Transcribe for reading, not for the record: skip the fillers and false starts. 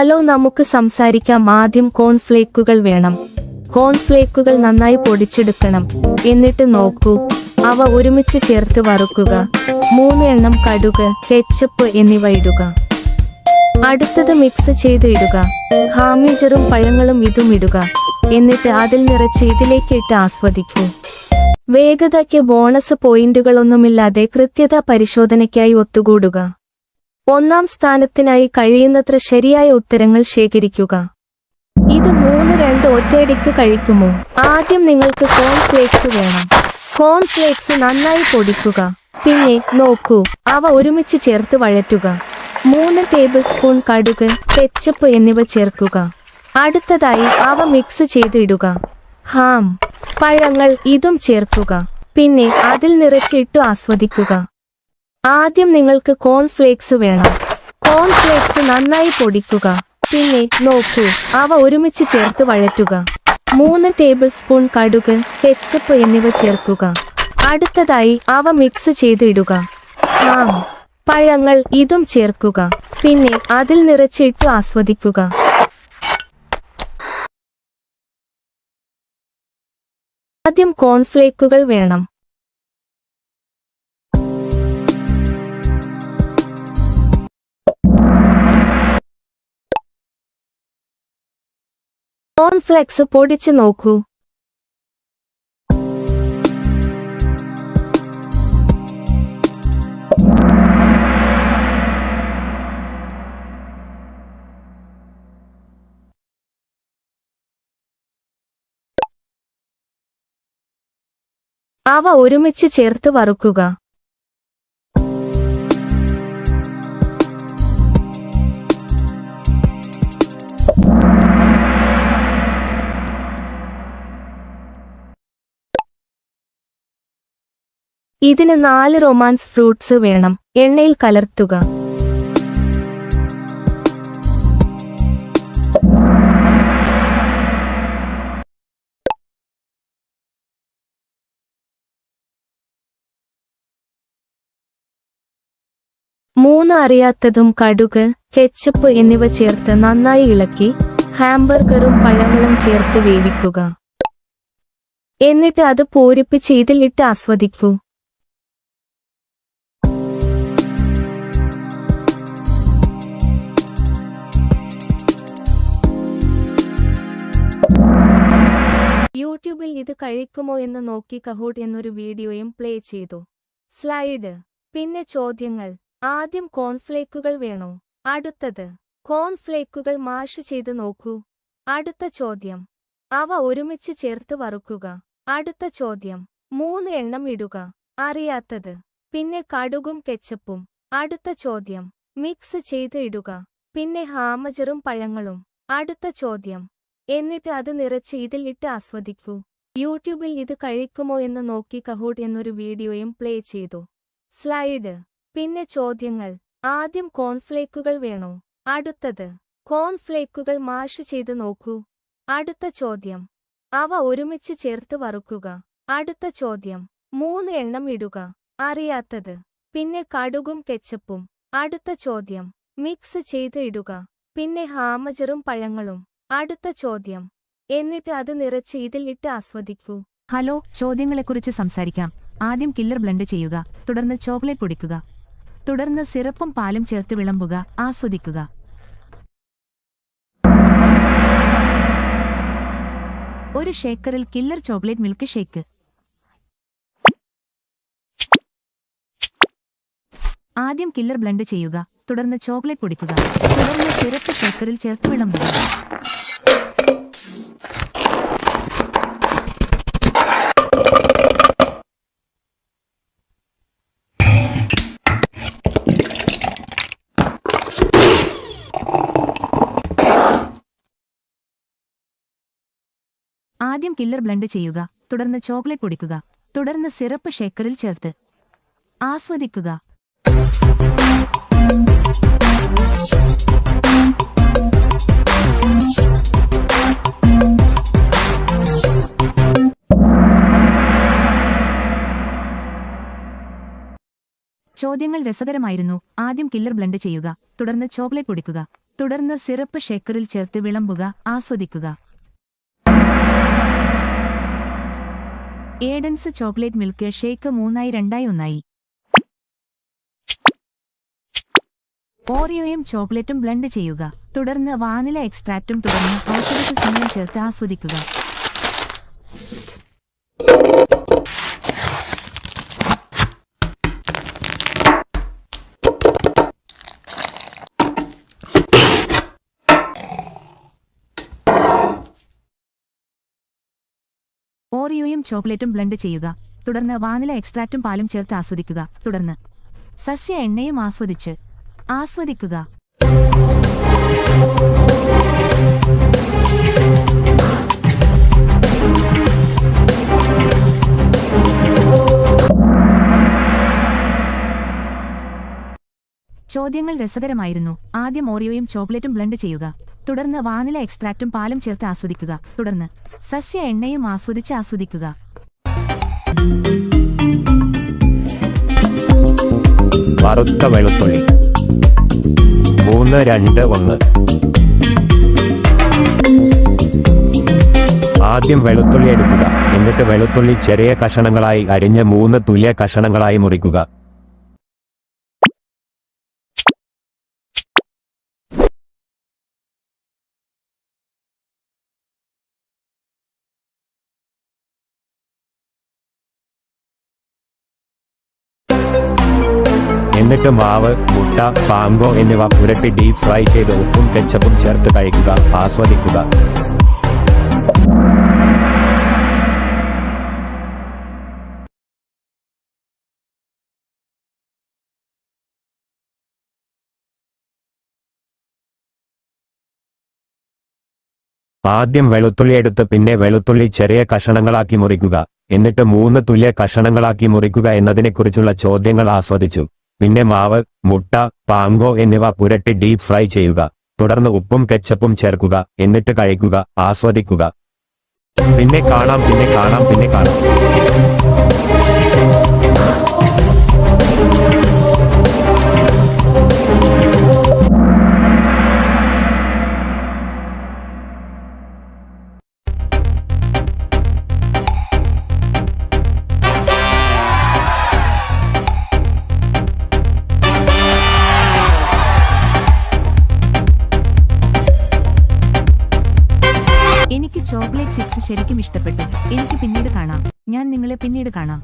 Hello, നമുക്ക് സംസാരിക്കാം. ആദ്യം കോൺഫ്ലേക്കുകൾ വേണം. കോൺഫ്ലേക്കുകൾ നന്നായി പൊടിച്ചെടുക്കണം. എന്നിട്ട് നോക്കൂ, അവ ഒരുമിച്ച് ചേർത്ത് വറുക്കുക. 3 എണ്ണം കടുക്, കെച്ചപ്പ് എന്നിവ ഇടുക. അടുത്തത് മിക്സ് ചെയ്ത് ഇടുക. ഹാമിജറും പഴങ്ങളും ഇതും ഇടുക. എന്നിട്ട് അതിൽ നിറച്ച് ഇതിലേക്ക് ഇട്ട് ആസ്വദിക്കൂ. വേഗതയ്ക്ക് ബോണസ് പോയിന്റുകളൊന്നുമില്ലാതെ കൃത്യത പരിശോധനയ്ക്കായി ഒത്തുകൂടുക. 1ാം സ്ഥാനത്തിനായി കഴിയുന്നത്ര ശരിയായ ഉത്തരങ്ങൾ ശേഖരിക്കുക. ഇത് 3-2 ഒറ്റയടിക്ക് കഴിക്കുമോ? ആദ്യം നിങ്ങൾക്ക് കോൺഫ്ലേക്സ് വേണം. കോൺഫ്ലേക്സ് നന്നായി പൊടിക്കുക. പിന്നെ നോക്കൂ, അവ ഒരുമിച്ച് ചേർത്ത് വഴറ്റുക. 3 ടേബിൾ സ്പൂൺ കടുക്, കെച്ചപ്പ് എന്നിവ ചേർക്കുക. അടുത്തതായി അവ മിക്സ് ചെയ്ത് ഇടുക. ഹാം, പഴങ്ങൾ ഇതും ചേർക്കുക. പിന്നെ അതിൽ നിറച്ച് ഇട്ടു ആസ്വദിക്കുക. ആദ്യം നിങ്ങൾക്ക് കോൺഫ്ലേക്സ് വേണം. കോൺഫ്ലേക്സ് നന്നായി പൊടിക്കുക. പിന്നെ നോക്കൂ, അവ ഒരുമിച്ച് ചേർത്ത് വഴറ്റുക. 3 ടേബിൾ സ്പൂൺ കടുക്, കെച്ചപ്പ് എന്നിവ ചേർക്കുക. അടുത്തതായി അവ മിക്സ് ചെയ്ത് ഇടുക. ഹാം, പഴങ്ങൾ ഇതും ചേർക്കുക. പിന്നെ അതിൽ നിറച്ച് ഇട്ടു ആസ്വദിക്കുക. ആദ്യം കോൺഫ്ലേക്കുകൾ വേണം. കോൺഫ്ലേക്സ് പൊടിച്ച് നോക്കൂ. അവ ഒരുമിച്ച് ചേർത്ത് വറുക്കുക. ഇതിന് 4 റൊമാൻസ് ഫ്രൂട്ട്സ് വേണം. എണ്ണയിൽ കലർത്തുക. മൂന്ന് അറിയാത്തതും കടുക്, കെച്ചപ്പ് എന്നിവ ചേർത്ത് നന്നായി ഇളക്കി ഹാംബർഗറും പഴങ്ങളും ചേർത്ത് വേവിക്കുക. എന്നിട്ട് അത് പൂരിപ്പിച്ച് ഇതിൽ ഇട്ട് ആസ്വദിക്കൂ. യൂട്യൂബിൽ ഇത് കഴിക്കുമോ എന്ന് നോക്കി കഹൂട്ട് എന്നൊരു വീഡിയോയും പ്ലേ ചെയ്തു. സ്ലൈഡ്. പിന്നെ ചോദ്യങ്ങൾ. ആദ്യം കോൺഫ്ലേക്കുകൾ വേണോ? അടുത്തത്, കോൺഫ്ലേക്കുകൾ മാഷ് ചെയ്ത് നോക്കൂ. അടുത്ത ചോദ്യം, അവ ഒരുമിച്ച് ചേർത്ത് വറുക്കുക. അടുത്ത ചോദ്യം, 3 എണ്ണം ഇടുക. അറിയാത്തത്, പിന്നെ കടുകും കെച്ചപ്പും. അടുത്ത ചോദ്യം, മിക്സ് ചെയ്ത് ഇടുക. പിന്നെ ഹാമജറും പഴങ്ങളും. അടുത്ത ചോദ്യം, എന്നിട്ട് അത് നിറച്ച് ഇതിൽ ഇട്ട് ആസ്വദിക്കൂ. യൂട്യൂബിൽ ഇത് കഴിക്കുമോ എന്ന് നോക്കി കഹൂട്ട് എന്നൊരു വീഡിയോയും പ്ലേ ചെയ്തു. സ്ലൈഡ്. പിന്നെ ചോദ്യങ്ങൾ. ആദ്യം കോൺഫ്ലേക്കുകൾ വേണോ? അടുത്തത്, കോൺഫ്ലേക്കുകൾ മാഷ് ചെയ്ത് നോക്കൂ. അടുത്ത ചോദ്യം, അവ ഒരുമിച്ച് ചേർത്ത് വറുക്കുക. അടുത്ത ചോദ്യം, 3 എണ്ണം ഇടുക. അറിയാത്തത്, പിന്നെ കടുകും കെച്ചപ്പും. അടുത്ത ചോദ്യം, മിക്സ് ചെയ്ത് ഇടുക. പിന്നെ ഹാമജറും പഴങ്ങളും. അടുത്ത ചോദ്യം, എന്നിട്ട് അത് നിറച്ച് ഇതിൽ ഇട്ട് ആസ്വദിക്കൂ. ഹലോ, ചോദ്യങ്ങളെക്കുറിച്ച് സംസാരിക്കാം. ആദ്യം കില്ലർ ബ്ലെൻഡ് ചെയ്യുക. തുടർന്ന് ചോക്ലേറ്റ് പൊടിക്കുക. തുടർന്ന് സിറപ്പും പാലും ചേർത്ത് വിളമ്പുക. ആസ്വദിക്കുക. ഒരു ഷേക്കറിൽ കില്ലർ ചോക്ലേറ്റ് മിൽക്ക് ഷേക്ക്. ആദ്യം കില്ലർ ബ്ലെൻഡ് ചെയ്യുക. തുടർന്ന് ചോക്ലേറ്റ് പൊടിക്കുക. തുടർന്ന് സിറപ്പ് ഷേക്കറിൽ ചേർത്ത് വിളമ്പുക. ആദ്യം കില്ലർ ബ്ലെൻഡ് ചെയ്യുക. തുടർന്ന് ചോക്ലേറ്റ് പൊടിക്കുക. തുടർന്ന് സിറപ്പ് ഷേക്കറിൽ ചേർത്ത് ആസ്വദിക്കുക. ചോദ്യങ്ങൾ രസകരമായിരുന്നു. ആദ്യം കില്ലർ ബ്ലെൻഡ് ചെയ്യുക. തുടർന്ന് ചോക്ലേറ്റ് പൊടിക്കുക. തുടർന്ന് സിറപ്പ് ഷേക്കറിൽ ചേർത്ത് വിളമ്പുക, ആസ്വദിക്കുക. ഏഡൻസ് ചോക്ലേറ്റ് മിൽക്ക് ഷേക്ക് 3-2-1. ഓറിയോയും ചോക്ലേറ്റും ബ്ലെൻഡ് ചെയ്യുക. തുടർന്ന് വാനില എക്സ്ട്രാക്റ്റും തുടർന്ന് ഔഷധസസ്യങ്ങളും ചേർത്ത് ആസ്വദിക്കുക. ഓറിയോയും ചോക്ലേറ്റും ബ്ലെൻഡ് ചെയ്യുക. തുടർന്ന് വാനില എക്സ്ട്രാക്റ്റും പാലും ചേർത്ത് ആസ്വദിക്കുക. തുടർന്ന് സസ്യ എണ്ണയും ആസ്വദിക്കുക. ചോദ്യങ്ങൾ രസകരമായിരുന്നു. ആദ്യം ഓറിയോയും ചോക്ലേറ്റും ബ്ലെൻഡ് ചെയ്യുക. തുടർന്ന് വാനില എക്സ്ട്രാക്റ്റും പാലും ചേർത്ത് ആസ്വദിക്കുക. തുടർന്ന് സസ്യ എണ്ണയും ആസ്വദിക്കുക. വറുത്ത വെളുത്തുള്ളി 3-2-1. ആദ്യം വെളുത്തുള്ളി എടുക്കുക. എന്നിട്ട് വെളുത്തുള്ളി ചെറിയ കഷണങ്ങളായി അരിഞ്ഞ് 3 തുല്യ കഷണങ്ങളായി മുറിക്കുക. എന്നിട്ട് മാവ്, മുട്ട, പാങ്കോ എന്നിവ പുരട്ടി ഡീപ് ഫ്രൈ ചെയ്ത് ഉപ്പും കെച്ചപ്പും ചേർത്ത് കഴിക്കുക, ആസ്വദിക്കുക. ആദ്യം വെളുത്തുള്ളി എടുത്ത് പിന്നെ വെളുത്തുള്ളി ചെറിയ കഷണങ്ങളാക്കി മുറിക്കുക. എന്നിട്ട് 3 തുല്യ കഷണങ്ങളാക്കി മുറിക്കുക എന്നതിനെക്കുറിച്ചുള്ള ചോദ്യങ്ങൾ ആസ്വദിച്ചു. പിന്നെ മാവ്, മുട്ട, പാങ്കോ എന്നിവ പുരട്ടി ഡീപ് ഫ്രൈ ചെയ്യുക. തുടർന്ന് ഉപ്പും കെച്ചപ്പും ചേർക്കുക. എന്നിട്ട് കഴിക്കുക, ആസ്വദിക്കുക. പിന്നെ കാണാം. എനിക്ക് ചോക്ലേറ്റ് ചിപ്സ് ശരിക്കും ഇഷ്ടപ്പെട്ടു. എനിക്ക് പിന്നീട് കാണാം. ഞാൻ നിങ്ങളെ പിന്നീട് കാണാം.